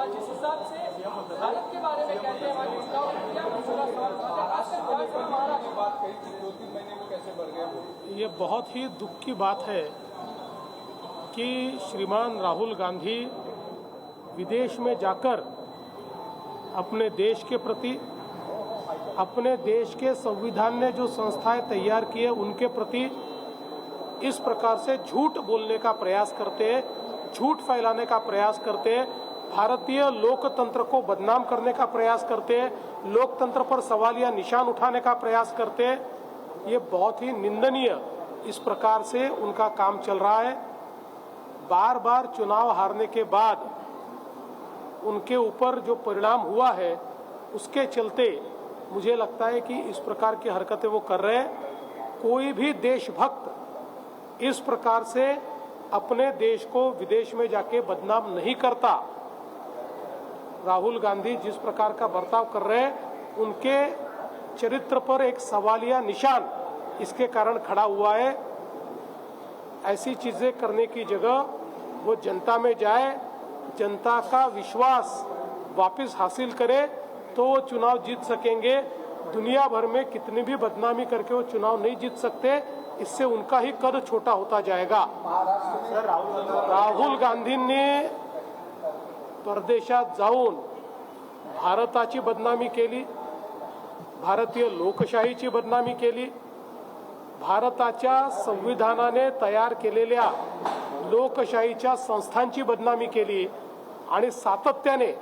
जिस हिसाब से भारत के बारे में कहते हैं हमारे चुनाव प्रक्रिया में पूरा सवाल खासकर महाराष्ट्र बात कही थी 2-3 महीने में कैसे बढ़ गया। ये बहुत ही दुख की बात है कि श्रीमान राहुल गांधी विदेश में जाकर अपने देश के प्रति, अपने देश के संविधान ने जो संस्थाएं तैयार की है उनके प्रति इस प्रकार से झूठ बोलने का प्रयास करते हैं, झूठ फैलाने का प्रयास करते हैं, भारतीय लोकतंत्र को बदनाम करने का प्रयास करते हैं, लोकतंत्र पर सवालिया निशान उठाने का प्रयास करते हैं। ये बहुत ही निंदनीय इस प्रकार से उनका काम चल रहा है। बार बार चुनाव हारने के बाद उनके ऊपर जो परिणाम हुआ है उसके चलते मुझे लगता है कि इस प्रकार की हरकतें वो कर रहे हैं। कोई भी देशभक्त इस प्रकार से अपने देश को विदेश में जाके बदनाम नहीं करता। राहुल गांधी जिस प्रकार का बर्ताव कर रहे हैं उनके चरित्र पर एक सवालिया निशान इसके कारण खड़ा हुआ है। ऐसी चीजें करने की जगह वो जनता में जाए, जनता का विश्वास वापस हासिल करे तो वो चुनाव जीत सकेंगे। दुनिया भर में कितनी भी बदनामी करके वो चुनाव नहीं जीत सकते, इससे उनका ही कद छोटा होता जाएगा। राहुल गांधींनी परदेशात जाऊन भारताची बदनामी केली, भारतीय लोकशाहीची बदनामी केली, भारताच्या संविधानाने तयार केलेल्या लोकशाहीच्या संस्थांची बदनामी केली आणि सातत्याने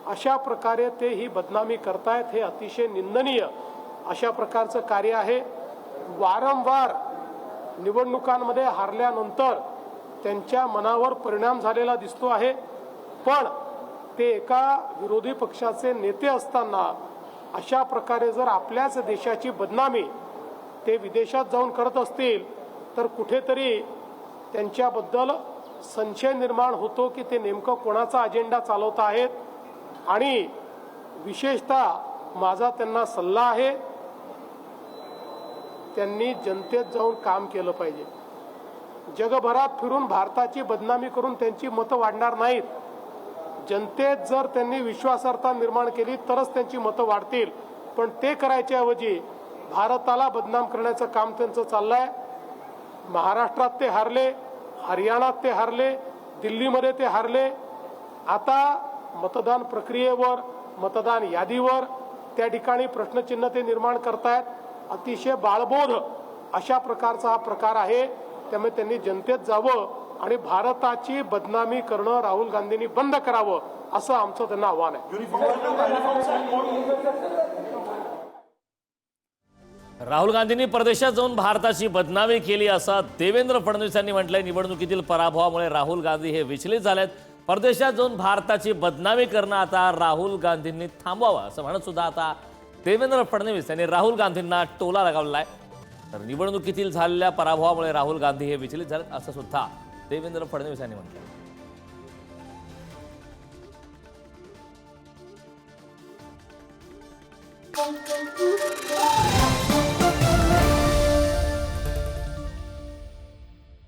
अशा प्रकारे ते ही बदनामी करतायत। हे अतिशय निंदनीय अशा प्रकारचं कार्य आहे। वारंवार निवडणुकांमध्ये हारल्यानंतर त्यांच्या मनावर परिणाम झालेला दिसतो आहे, पण ते एका विरोधी पक्षाचे नेते असताना अशा प्रकारे जर आपल्याच देशाची बदनामी ते विदेशात जाऊन करत असतील तर कुठेतरी त्यांच्याबद्दल संशय निर्माण होतो की ते नेमकं कोणाचा अजेंडा चालवत आहेत। आणि विशेषतः माझा त्यांना सल्ला आहे, त्यांनी जनतेत जाऊन काम केलं पाहिजे। जगभरात फिरून भारताची बदनामी करून त्यांची मतं वाढणार नाहीत। जनतेत जर त्यांनी विश्वासार्हता निर्माण केली तरच त्यांची मतं वाढतील, पण ते करायच्या ऐवजी भारताला बदनाम करण्याचं काम त्यांचं चाललंय। महाराष्ट्रात ते हारले, हरियाणात ते हारले, दिल्लीमध्ये ते हारले। आता मतदान प्रक्रियेवर, मतदान यादीवर त्या ठिकाणी प्रश्नचिन्ह ते निर्माण करतायत। अतिशय बाळबोध अशा प्रकारचा हा प्रकार आहे। त्यामुळे त्यांनी जनतेत जावं आणि भारताची बदनामी करणं राहुल गांधींनी बंद करावं असं आमचं त्यांना आव्हान आहे। राहुल गांधींनी परदेशात जाऊन भारताची बदनामी केली असं देवेंद्र फडणवीस यांनी म्हटलंय। निवडणुकीतील पराभवामुळे राहुल गांधी हे विचलित झालेत। परदेशात जाऊन भारताची बदनामी करणं आता राहुल गांधींनी थांबवावं असं म्हणत सुद्धा आता देवेंद्र फडणवीस यांनी राहुल गांधींना टोला लगावलाय। तर निवडणुकीतील झालेल्या पराभवामुळे राहुल गांधी हे विचलित झालेत असं सुद्धा देवेंद्र फडणवीस यांनी म्हटलंय।